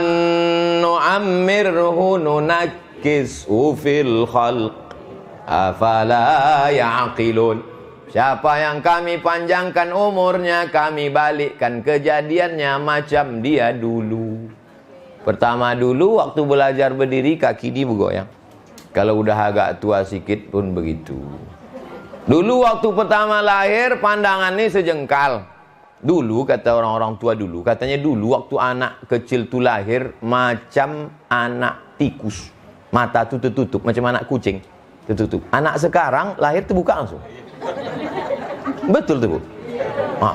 nu'ammirhu nunakkishu fil khalq afala ya'qilun. Siapa yang kami panjangkan umurnya, kami balikkan kejadiannya macam dia dulu. Pertama dulu waktu belajar berdiri kaki dia bergoyang. Kalau udah agak tua sikit pun begitu. Dulu waktu pertama lahir pandangannya sejengkal. Dulu kata orang-orang tua dulu, katanya dulu waktu anak kecil tu lahir macam anak tikus. Mata tu tertutup macam anak kucing. Tertutup. Anak sekarang lahir terbuka langsung. Betul tu Bu?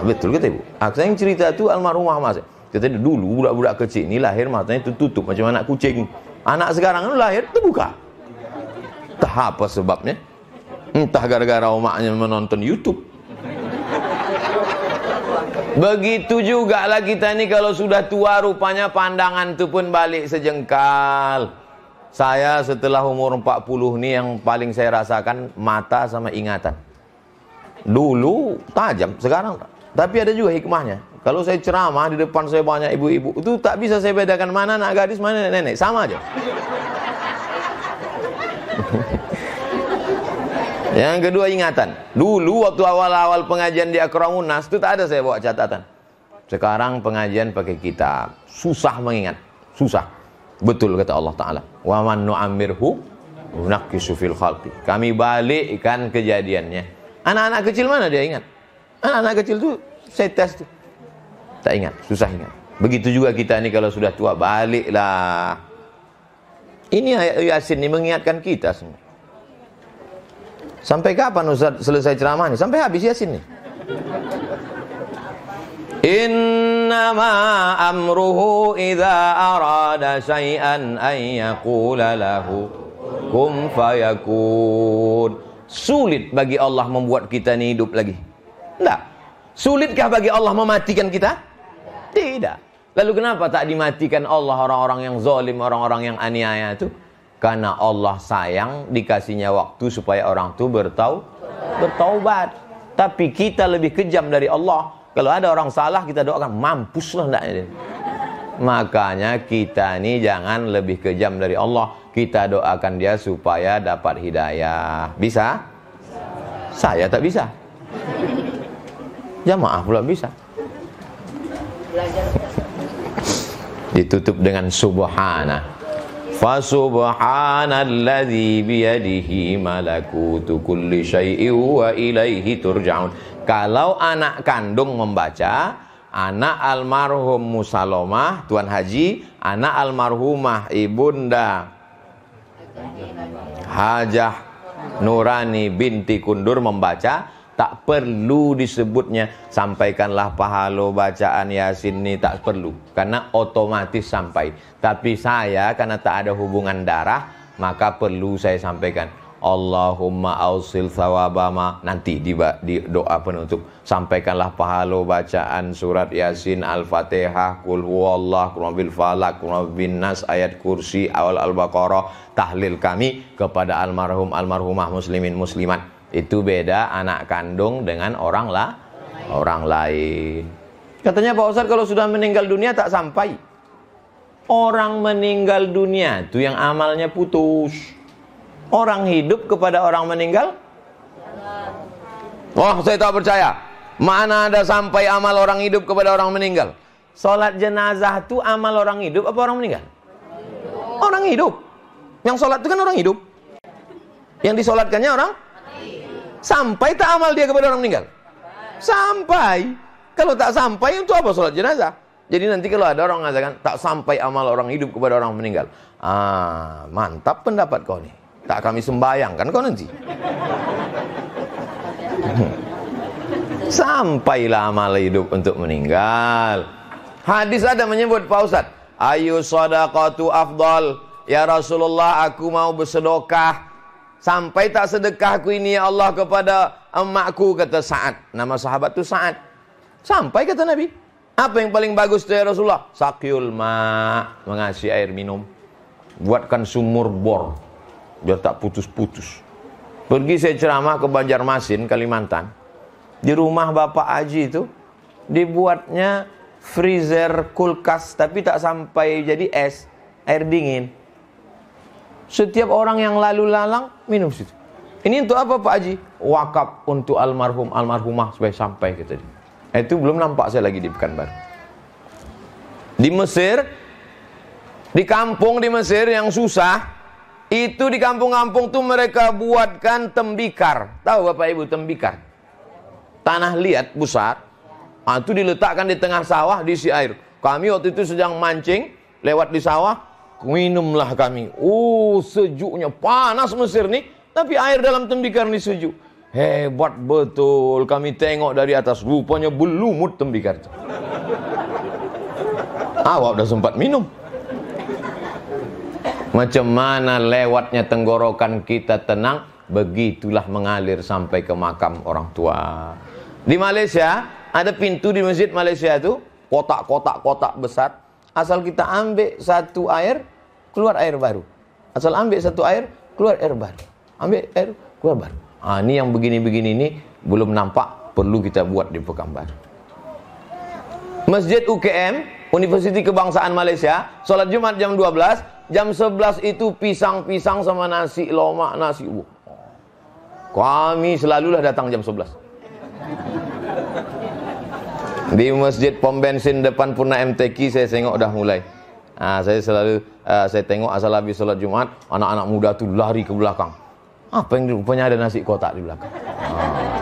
Betul kata Ibu. Saya yang cerita tu almarhumah mas. Kata dulu budak-budak kecil ni lahir matanya tertutup macam anak kucing. Anak sekarang tu lahir terbuka. Entah apa sebabnya. Entah gara-gara omaknya menonton YouTube. Begitu juga lah kita ni kalau sudah tua rupanya pandangan tu pun balik sejengkal. Saya setelah umur 40 ni yang paling saya rasakan mata sama ingatan. Dulu tajam, sekarang tak. Tapi ada juga hikmahnya. Kalau saya ceramah di depan saya banyak ibu-ibu, itu tak bisa saya bedakan mana anak gadis, mana nenek, sama aja. Yang kedua ingatan. Dulu waktu awal-awal pengajian di Akramun Nas itu tak ada saya bawa catatan. Sekarang pengajian pakai kitab. Susah mengingat. Susah. Betul kata Allah Ta'ala. Wa man nu'ammirhu nunakkisu fil khalqi. Kami balikkan kejadiannya. Anak-anak kecil mana dia ingat? Anak-anak kecil tuh saya tes tuh. Tak ingat. Susah ingat. Begitu juga kita ni kalau sudah tua baliklah. Ini ayat Yasin ini mengingatkan kita semua. Sampai kapan Ustaz selesai ceramah ini? Sampai habis Yasin nih. Innama amruhu idza arada syai'an ay yaqula lahu kun fayakun. Sulit bagi Allah membuat kita ini hidup lagi? Tidak. Sulitkah bagi Allah mematikan kita? Tidak. Lalu kenapa tak dimatikan Allah orang-orang yang zalim, orang-orang yang aniaya itu? Karena Allah sayang, dikasihnya waktu supaya orang itu bertaubat. Tapi kita lebih kejam dari Allah. Kalau ada orang salah kita doakan, mampuslah hendaknya. Makanya kita ini jangan lebih kejam dari Allah. Kita doakan dia supaya dapat hidayah. Bisa? Saya tak bisa. Jamaah pula bisa. Ditutup dengan subhana. Fa subhanalladzi biyadihi malakutu kulli syai'in wa ilaihi turja'un. Kalau anak kandung membaca, anak almarhum Musalomah Tuan Haji, anak almarhumah Ibunda Hajah Nurani binti Kundur membaca, tak perlu disebutnya sampaikanlah pahala bacaan Yasin ini, tak perlu, karena otomatis sampai. Tapi saya karena tak ada hubungan darah, maka perlu saya sampaikan Allahumma ausil thawabama. Nanti di doa penutup sampaikanlah pahala bacaan surat Yasin, Al-Fatihah, Qul huwallah, Qul bil falak, Qul bin nas, ayat kursi, awal Al-Baqarah, tahlil kami kepada almarhum almarhumah muslimin muslimat. Itu beda anak kandung dengan orang lain. Katanya Pak Ustaz kalau sudah meninggal dunia tak sampai. Orang meninggal dunia itu yang amalnya putus. Orang hidup kepada orang meninggal? Wah, saya tak percaya. Mana ada sampai amal orang hidup kepada orang meninggal? Salat jenazah itu amal orang hidup apa orang meninggal? Orang hidup. Yang salat itu kan orang hidup. Yang disolatkannya orang? Sampai tak amal dia kepada orang meninggal? Sampai. Kalau tak sampai, untuk apa sholat jenazah? Jadi nanti kalau ada orang mengatakan tak sampai amal orang hidup kepada orang meninggal, mantap pendapat kau nih. Tak kami sembayangkan kau nanti. Sampailah amal hidup untuk meninggal. Hadis ada menyebut Pak Ustaz, ayu shadaqatu afdal. Ya Rasulullah, aku mau bersedekah. Sampai tak sedekahku ini ya Allah kepada emakku, kata Sa'ad. Nama sahabat itu Sa'ad. Sampai kata Nabi. Apa yang paling bagus ya Rasulullah? Sakyul ma', mengasih air minum. Buatkan sumur bor biar tak putus-putus. Pergi saya ceramah ke Banjarmasin, Kalimantan. Di rumah Bapak Haji itu dibuatnya freezer kulkas, tapi tak sampai jadi es, air dingin. Setiap orang yang lalu lalang minum situ. Ini untuk apa Pak Haji? Wakaf untuk almarhum almarhumah supaya sampai kata dia. Itu belum nampak saya lagi di Pekanbaru. Di Mesir, di kampung di Mesir yang susah, itu di kampung-kampung tuh mereka buatkan tembikar. Tahu Bapak Ibu tembikar? Tanah liat besar. Itu diletakkan di tengah sawah, diisi air. Kami waktu itu sedang mancing, lewat di sawah, minumlah kami. Sejuknya, panas Mesir nih, tapi air dalam tembikar ini sejuk. Hebat betul. Kami tengok dari atas, rupanya berlumut tembikar itu. Awak udah sempat minum. Macam mana lewatnya tenggorokan kita tenang, begitulah mengalir sampai ke makam orang tua. Di Malaysia, ada pintu di masjid Malaysia itu, kotak-kotak besar. Asal kita ambil satu air, keluar air baru. Asal ambil satu air, keluar air baru. Ambil air, keluar baru. Ini yang begini-begini ini belum nampak, perlu kita buat di Pekanbaru. Masjid UKM, Universiti Kebangsaan Malaysia, sholat Jumat jam 12, jam 11 itu pisang-pisang sama nasi lomak, nasi ubuh. Kami selalulah datang jam 11. Di Masjid Pom Bensin depan Purna MTQ saya tengok dah mulai. Saya selalu saya tengok asal habis sholat Jumat, anak-anak muda tu lari ke belakang. Apa yang rupanya ada nasi kotak di belakang.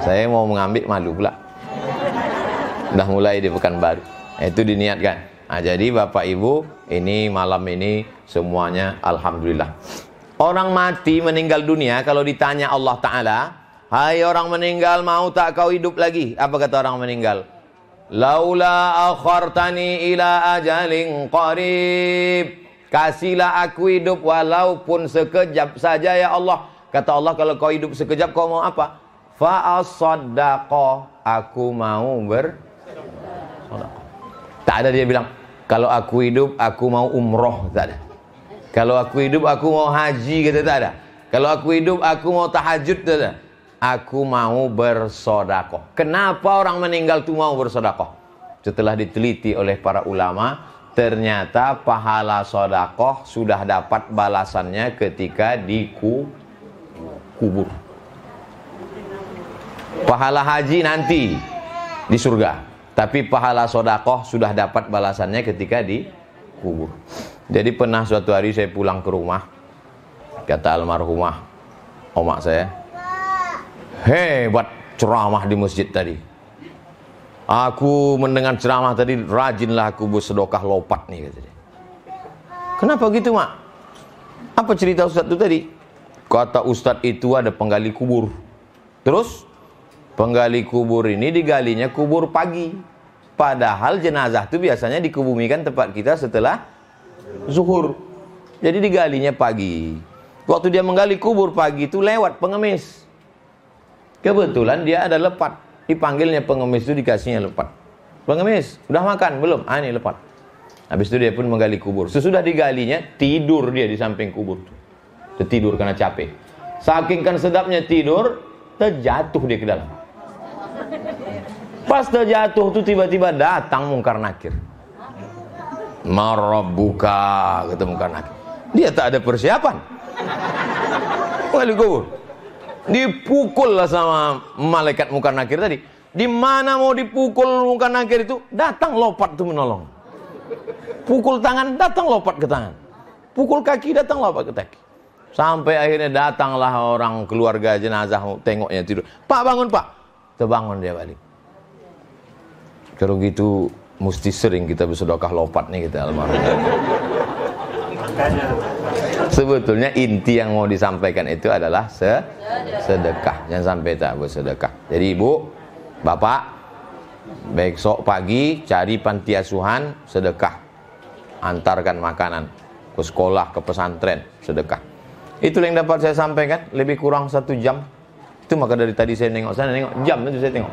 Saya mau mengambil, malu pula. Dah mulai di Pekanbaru. Itu diniatkan. Nah, jadi Bapak Ibu, ini malam ini semuanya alhamdulillah. Orang mati meninggal dunia, kalau ditanya Allah Ta'ala, hai orang meninggal, mau tak kau hidup lagi? Apa kata orang meninggal? Laula akhartani ila ajalin qarib. Kasihlah aku hidup walaupun sekejap saja ya Allah. Kata Allah, kalau kau hidup sekejap kau mau apa? Fa'asaddaqa, aku mau bersedekah. Tak ada dia bilang, kalau aku hidup aku mau umroh, tak ada. Kalau aku hidup aku mau haji, kata tak ada. Kalau aku hidup aku mau tahajud, tak ada. Aku mau bersedekah. Kenapa orang meninggal itu mau bersedekah? Setelah diteliti oleh para ulama, ternyata pahala sedekah sudah dapat balasannya ketika dikubur. Pahala haji nanti di surga, tapi pahala sedekah sudah dapat balasannya ketika dikubur. Jadi pernah suatu hari saya pulang ke rumah, kata almarhumah omak saya, hebat ceramah di masjid tadi. Aku mendengar ceramah tadi, rajinlah aku bersedekah lopat nih, kata dia. Kenapa gitu, Mak? Apa cerita Ustadz itu tadi? Kata Ustadz itu ada penggali kubur. Terus penggali kubur ini digalinya kubur pagi. Padahal jenazah itu biasanya dikebumikan tempat kita setelah zuhur. Jadi digalinya pagi. Waktu dia menggali kubur pagi itu lewat pengemis. Kebetulan dia ada lepat. Dipanggilnya pengemis itu, dikasihnya lepat. Pengemis, udah makan? Belum? Ah, ini lepat. Habis itu dia pun menggali kubur. Sesudah digalinya, tidur dia di samping kubur. Tertidur karena capek. Saking kan sedapnya tidur, terjatuh dia ke dalam. Pas terjatuh tuh tiba-tiba datang Mungkar Nakir. Marabbuka, kata Mungkar Nakir. Dia tak ada persiapan. Menggali kubur. Dipukul lah sama malaikat Mungkar Nakir tadi. Di mana mau dipukul Mungkar Nakir itu, datang lopat tuh menolong. Pukul tangan, datang lopat ke tangan. Pukul kaki, datang lopat ke kaki. Sampai akhirnya datanglah orang keluarga jenazah, tengoknya tidur. Pak, bangun Pak. Terbangun dia balik. Kalau gitu mesti sering kita bersedekah lopat nih kita almarhum. Sebetulnya inti yang mau disampaikan itu adalah sedekah. Jangan sampai tak bersedekah. Jadi ibu, bapak, besok pagi cari panti asuhan, sedekah. Antarkan makanan ke sekolah, ke pesantren, sedekah. Itu yang dapat saya sampaikan. Lebih kurang 1 jam. Itu maka dari tadi saya nengok sana, nengok jam itu saya tengok.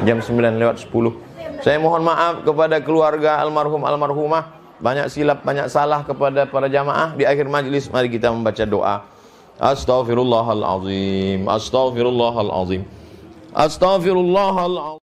Jam 9:10. Saya mohon maaf kepada keluarga almarhum almarhumah. Banyak silap, banyak salah kepada para jamaah. Di akhir majlis mari kita membaca doa. Astaghfirullahalazim. Astaghfirullahalazim. Astaghfirullahalazim.